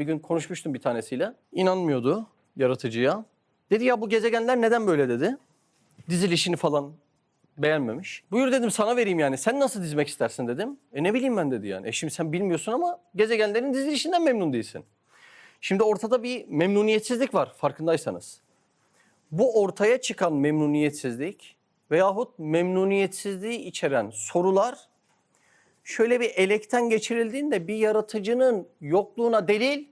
Bir gün konuşmuştum bir tanesiyle. İnanmıyordu yaratıcıya. Dedi ya bu gezegenler neden böyle dedi. Dizilişini falan beğenmemiş. Buyur dedim sana vereyim yani. Sen nasıl dizmek istersin dedim. Ne bileyim ben dedi yani. Şimdi sen bilmiyorsun ama gezegenlerin dizilişinden memnun değilsin. Şimdi ortada bir memnuniyetsizlik var farkındaysanız. Bu ortaya çıkan memnuniyetsizlik veyahut memnuniyetsizliği içeren sorular şöyle bir elekten geçirildiğinde bir yaratıcının yokluğuna delil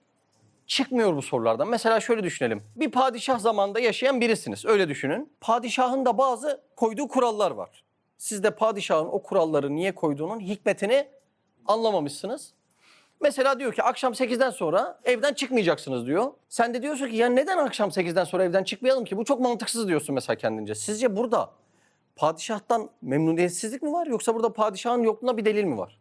çıkmıyor bu sorulardan. Mesela şöyle düşünelim. Bir padişah zamanında yaşayan birisiniz. Öyle düşünün. Padişahın da bazı koyduğu kurallar var. Siz de padişahın o kuralları niye koyduğunun hikmetini anlamamışsınız. Mesela diyor ki akşam 8'den sonra evden çıkmayacaksınız diyor. Sen de diyorsun ki ya neden akşam 8'den sonra evden çıkmayalım ki? Bu çok mantıksız diyorsun mesela kendince. Sizce burada padişahtan memnuniyetsizlik mi var yoksa burada padişahın yokluğuna bir delil mi var?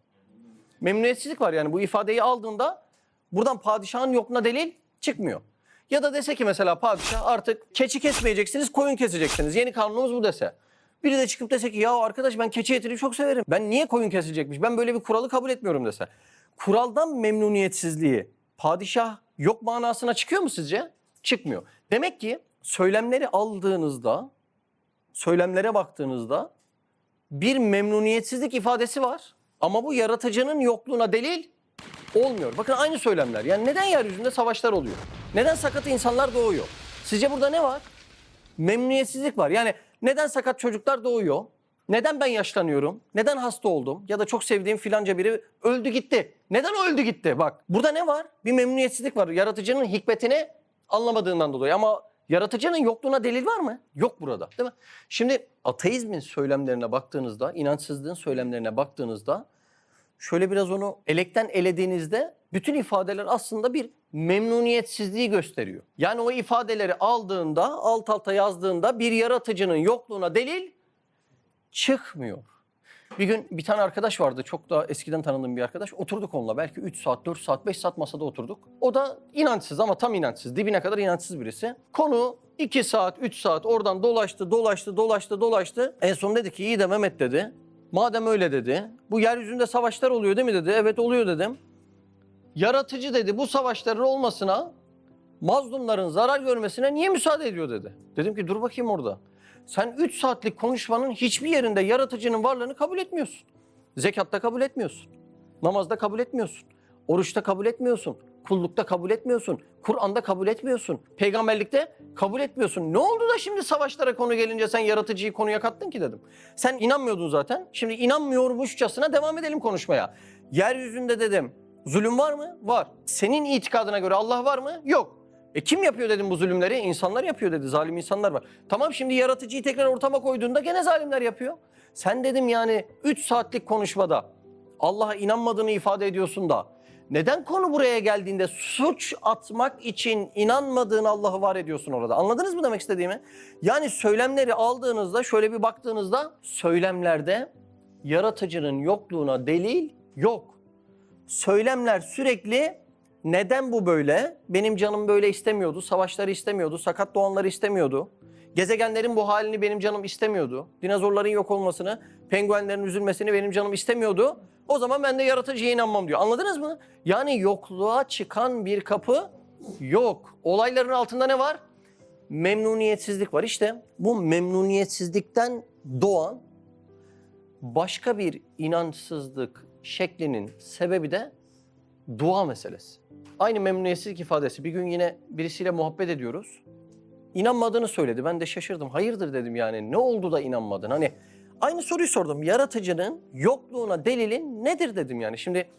Memnuniyetsizlik var yani bu ifadeyi aldığında buradan padişahın yokluğuna delil çıkmıyor. Ya da dese ki mesela padişah artık keçi kesmeyeceksiniz, koyun keseceksiniz. Yeni kanunumuz bu dese. Biri de çıkıp dese ki ya arkadaş ben keçi etini çok severim. Ben niye koyun kesilecekmiş? Ben böyle bir kuralı kabul etmiyorum dese. Kuraldan memnuniyetsizliği padişah yok manasına çıkıyor mu sizce? Çıkmıyor. Demek ki söylemleri aldığınızda, söylemlere baktığınızda bir memnuniyetsizlik ifadesi var. Ama bu yaratıcının yokluğuna delil olmuyor. Bakın aynı söylemler. Yani neden yeryüzünde savaşlar oluyor? Neden sakat insanlar doğuyor? Sizce burada ne var? Memnuniyetsizlik var. Yani neden sakat çocuklar doğuyor? Neden ben yaşlanıyorum? Neden hasta oldum? Ya da çok sevdiğim filanca biri öldü gitti. Neden o öldü gitti? Bak burada ne var? Bir memnuniyetsizlik var. Yaratıcının hikmetini anlamadığından dolayı. Ama yaratıcının yokluğuna delil var mı? Yok burada, değil mi? Şimdi ateizmin söylemlerine baktığınızda, inançsızlığın söylemlerine baktığınızda şöyle biraz onu elekten elediğinizde bütün ifadeler aslında bir memnuniyetsizliği gösteriyor. Yani o ifadeleri aldığında, alt alta yazdığında bir yaratıcının yokluğuna delil çıkmıyor. Bir gün bir tane arkadaş vardı, çok da eskiden tanıdığım bir arkadaş. Oturduk onunla belki 3 saat, 4 saat, 5 saat masada oturduk. O da inançsız ama tam inançsız, dibine kadar inançsız birisi. Konu 2 saat, 3 saat oradan dolaştı. En son dedi ki iyi de Mehmet dedi. Madem öyle dedi, bu yeryüzünde savaşlar oluyor değil mi dedi. Evet oluyor dedim. Yaratıcı dedi bu savaşların olmasına, mazlumların zarar görmesine niye müsaade ediyor dedi. Dedim ki dur bakayım orada. Sen 3 saatlik konuşmanın hiçbir yerinde yaratıcının varlığını kabul etmiyorsun. Zekatta kabul etmiyorsun. Namazda kabul etmiyorsun. Oruçta kabul etmiyorsun. Kullukta kabul etmiyorsun. Kur'an'da kabul etmiyorsun. Peygamberlikte kabul etmiyorsun. Ne oldu da şimdi savaşlara konu gelince sen yaratıcıyı konuya kattın ki dedim. Sen inanmıyordun zaten. Şimdi inanmıyormuşçasına devam edelim konuşmaya. Yeryüzünde dedim zulüm var mı? Var. Senin itikadına göre Allah var mı? Yok. Kim yapıyor dedim bu zulümleri? İnsanlar yapıyor dedi. Zalim insanlar var. Tamam şimdi yaratıcıyı tekrar ortama koyduğunda gene zalimler yapıyor. Sen dedim yani 3 saatlik konuşmada Allah'a inanmadığını ifade ediyorsun da neden konu buraya geldiğinde suç atmak için inanmadığın Allah'ı var ediyorsun orada? Anladınız mı demek istediğimi? Yani söylemleri aldığınızda şöyle bir baktığınızda söylemlerde yaratıcının yokluğuna delil yok. Söylemler sürekli neden bu böyle? Benim canım böyle istemiyordu, savaşları istemiyordu, sakat doğanları istemiyordu. Gezegenlerin bu halini benim canım istemiyordu. Dinozorların yok olmasını, penguenlerin üzülmesini benim canım istemiyordu. O zaman ben de yaratıcıya inanmam diyor. Anladınız mı? Yani yokluğa çıkan bir kapı yok. Olayların altında ne var? Memnuniyetsizlik var. İşte bu memnuniyetsizlikten doğan başka bir inançsızlık şeklinin sebebi de dua meselesi. Aynı memnuniyetsizlik ifadesi. Bir gün yine birisiyle muhabbet ediyoruz. İnanmadığını söyledi. Ben de şaşırdım. Hayırdır dedim yani. Ne oldu da inanmadın? Hani aynı soruyu sordum. Yaratıcının yokluğuna delilin nedir dedim yani. Şimdi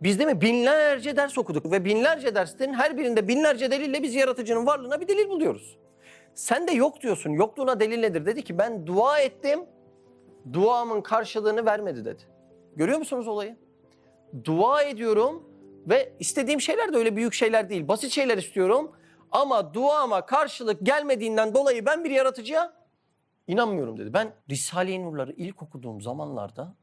biz değil mi binlerce ders okuduk ve binlerce derslerin her birinde binlerce delille biz yaratıcının varlığına bir delil buluyoruz. Sen de yok diyorsun. Yokluğuna delil nedir? Dedi ki ben dua ettim. Duamın karşılığını vermedi dedi. Görüyor musunuz olayı? Dua ediyorum ve istediğim şeyler de öyle büyük şeyler değil. Basit şeyler istiyorum ama duama karşılık gelmediğinden dolayı ben bir yaratıcıya inanmıyorum dedi. Ben Risale-i Nur'ları ilk okuduğum zamanlarda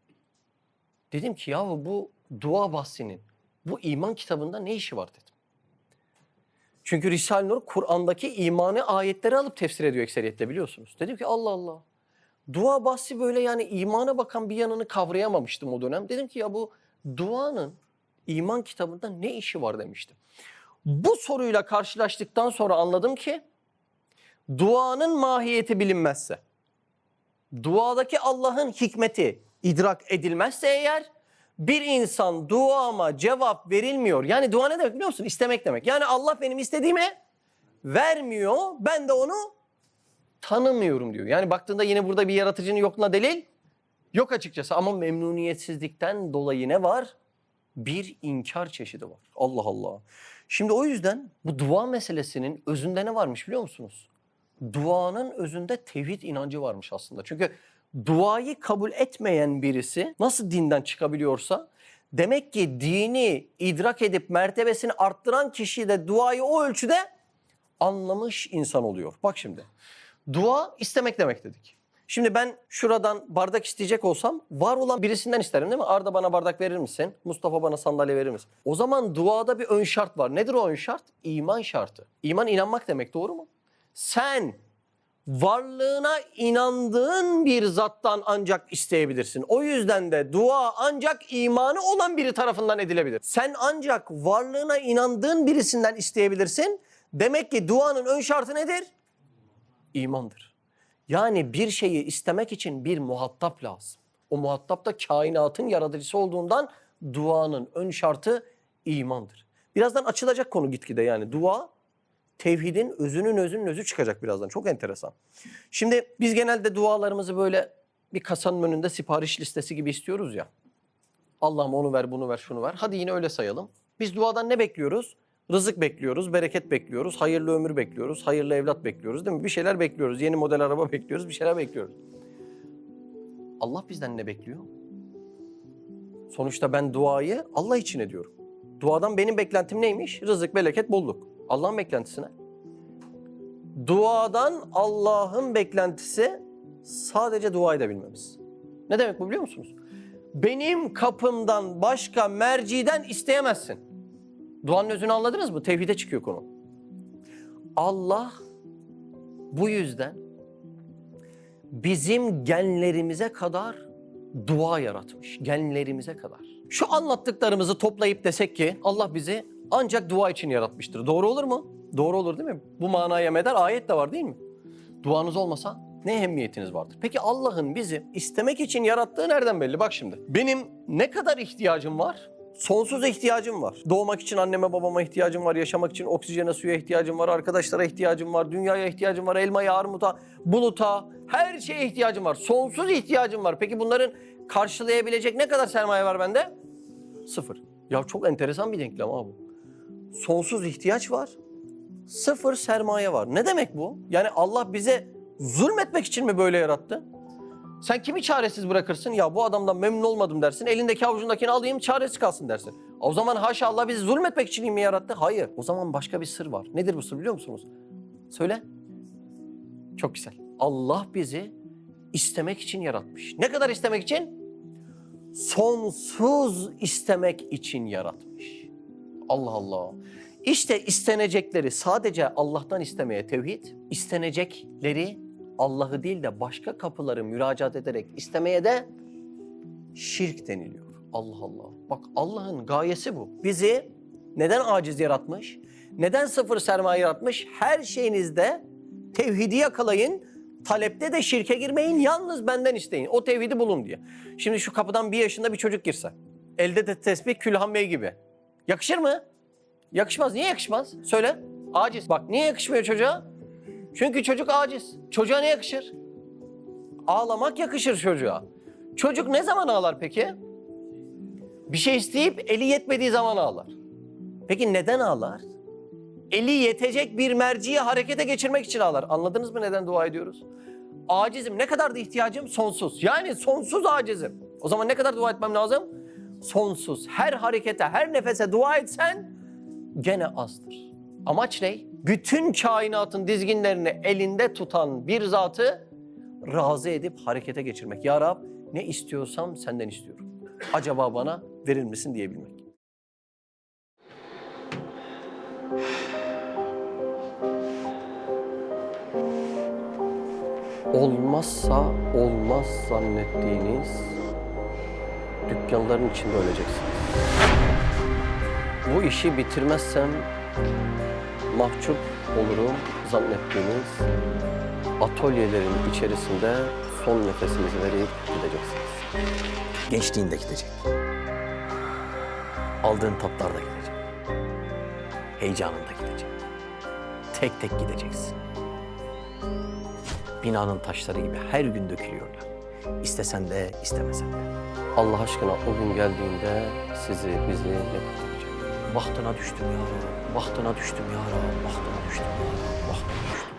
dedim ki ya bu dua bahsinin bu iman kitabında ne işi var dedim. Çünkü Risale-i Nur Kur'an'daki imanı ayetleri alıp tefsir ediyor ekseriyetle biliyorsunuz. Dedim ki Allah Allah. Dua bahsi böyle yani imana bakan bir yanını kavrayamamıştım o dönem. Dedim ki ya bu duanın iman kitabında ne işi var demiştim. Bu soruyla karşılaştıktan sonra anladım ki duanın mahiyeti bilinmezse, duadaki Allah'ın hikmeti idrak edilmezse eğer, bir insan duama cevap verilmiyor. Yani dua ne demek biliyor musun? İstemek demek. Yani Allah benim istediğimi vermiyor, ben de onu tanımıyorum diyor. Yani baktığında yine burada bir yaratıcının yokluğuna delil yok açıkçası. Ama memnuniyetsizlikten dolayı ne var? Bir inkar çeşidi var. Allah Allah. Şimdi o yüzden bu dua meselesinin özünde ne varmış biliyor musunuz? Duanın özünde tevhid inancı varmış aslında. Çünkü duayı kabul etmeyen birisi nasıl dinden çıkabiliyorsa, demek ki dini idrak edip mertebesini arttıran kişi de duayı o ölçüde anlamış insan oluyor. Bak şimdi, dua istemek demek dedik. Şimdi ben şuradan bardak isteyecek olsam var olan birisinden isterim değil mi? Arda bana bardak verir misin? Mustafa bana sandalye verir misin? O zaman duada bir ön şart var. Nedir o ön şart? İman şartı. İman inanmak demek, doğru mu? Sen varlığına inandığın bir zattan ancak isteyebilirsin. O yüzden de dua ancak imanı olan biri tarafından edilebilir. Sen ancak varlığına inandığın birisinden isteyebilirsin. Demek ki duanın ön şartı nedir? İmandır. Yani bir şeyi istemek için bir muhatap lazım. O muhatap da kainatın yaratıcısı olduğundan duanın ön şartı imandır. Birazdan açılacak konu gitgide, yani dua tevhidin özünün özü çıkacak birazdan. Çok enteresan. Şimdi biz genelde dualarımızı böyle bir kasanın önünde sipariş listesi gibi istiyoruz ya. Allah'ım onu ver, bunu ver, şunu ver. Hadi yine öyle sayalım. Biz duadan ne bekliyoruz? Rızık bekliyoruz, bereket bekliyoruz, hayırlı ömür bekliyoruz, hayırlı evlat bekliyoruz değil mi? Bir şeyler bekliyoruz, yeni model araba bekliyoruz, bir şeyler bekliyoruz. Allah bizden ne bekliyor? Sonuçta ben duayı Allah için ediyorum. Duadan benim beklentim neymiş? Rızık, bereket, bolluk. Allah'ın beklentisi ne? Duadan Allah'ın beklentisi sadece duayı da bilmemiz. Ne demek bu biliyor musunuz? Benim kapımdan başka merciden isteyemezsin. Duanın özünü anladınız mı? Tevhide çıkıyor konu. Allah bu yüzden bizim genlerimize kadar dua yaratmış. Genlerimize kadar. Şu anlattıklarımızı toplayıp desek ki Allah bizi ancak dua için yaratmıştır. Doğru olur mu? Doğru olur değil mi? Bu manaya medar ayet de var değil mi? Duanız olmasa ne ehemmiyetiniz vardır? Peki Allah'ın bizi istemek için yarattığı nereden belli? Bak şimdi. Benim ne kadar ihtiyacım var? Sonsuz ihtiyacım var. Doğmak için anneme babama ihtiyacım var. Yaşamak için oksijene, suya ihtiyacım var. Arkadaşlara ihtiyacım var. Dünyaya ihtiyacım var. Elmaya, armuta, buluta, her şeye ihtiyacım var. Sonsuz ihtiyacım var. Peki bunların karşılayabilecek ne kadar sermaye var bende? Sıfır. Ya çok enteresan bir denklem abi bu. Sonsuz ihtiyaç var. Sıfır sermaye var. Ne demek bu? Yani Allah bize zulmetmek için mi böyle yarattı? Sen kimi çaresiz bırakırsın? Ya bu adamdan memnun olmadım dersin. Elindeki avucundakini alayım, çaresiz kalsın dersin. O zaman haşa Allah bizi zulmetmek için mi yarattı? Hayır. O zaman başka bir sır var. Nedir bu sır biliyor musunuz? Söyle. Çok güzel. Allah bizi istemek için yaratmış. Ne kadar istemek için? Sonsuz istemek için yaratmış. Allah Allah. İşte istenecekleri sadece Allah'tan istemeye tevhid, istenecekleri Allah'ı değil de başka kapıları müracaat ederek istemeye de şirk deniliyor. Allah Allah. Bak Allah'ın gayesi bu. Bizi neden aciz yaratmış? Neden sıfır sermaye yaratmış? Her şeyinizde tevhidi yakalayın, talepte de şirke girmeyin, yalnız benden isteyin. O tevhidi bulun diye. Şimdi şu kapıdan 1 yaşında bir çocuk girse, elde de tesbih Külhan Bey gibi. Yakışır mı? Yakışmaz. Niye yakışmaz? Söyle. Aciz. Bak niye yakışmıyor çocuğa? Çünkü çocuk aciz. Çocuğa ne yakışır? Ağlamak yakışır çocuğa. Çocuk ne zaman ağlar peki? Bir şey isteyip eli yetmediği zaman ağlar. Peki neden ağlar? Eli yetecek bir merciyi harekete geçirmek için ağlar. Anladınız mı neden dua ediyoruz? Acizim. Ne kadar da ihtiyacım? Sonsuz. Yani sonsuz acizim. O zaman ne kadar dua etmem lazım? Sonsuz. Her harekete, her nefese dua etsen gene azdır. Amaç ne? Bütün kainatın dizginlerini elinde tutan bir zatı razı edip harekete geçirmek. Ya Rab ne istiyorsam senden istiyorum. Acaba bana verir misin diyebilmek. Olmazsa olmaz zannettiğiniz dükkanların içinde öleceksiniz. Bu işi bitirmezsem mahcup olurum zannettiğiniz atölyelerin içerisinde son nefesinizi verip gideceksiniz. Gençliğin de gidecek. Aldığın tatlar da gidecek. Heyecanın da gidecek. Tek tek gideceksin. Binanın taşları gibi her gün dökülüyorlar. İstesen de istemesen de. Allah aşkına o gün geldiğinde sizi, bizi ne kurtaracak? Bahtına düştüm ya Rab, bahtına düştüm ya Rab, bahtına düştüm ya Rab, bahtına düştüm.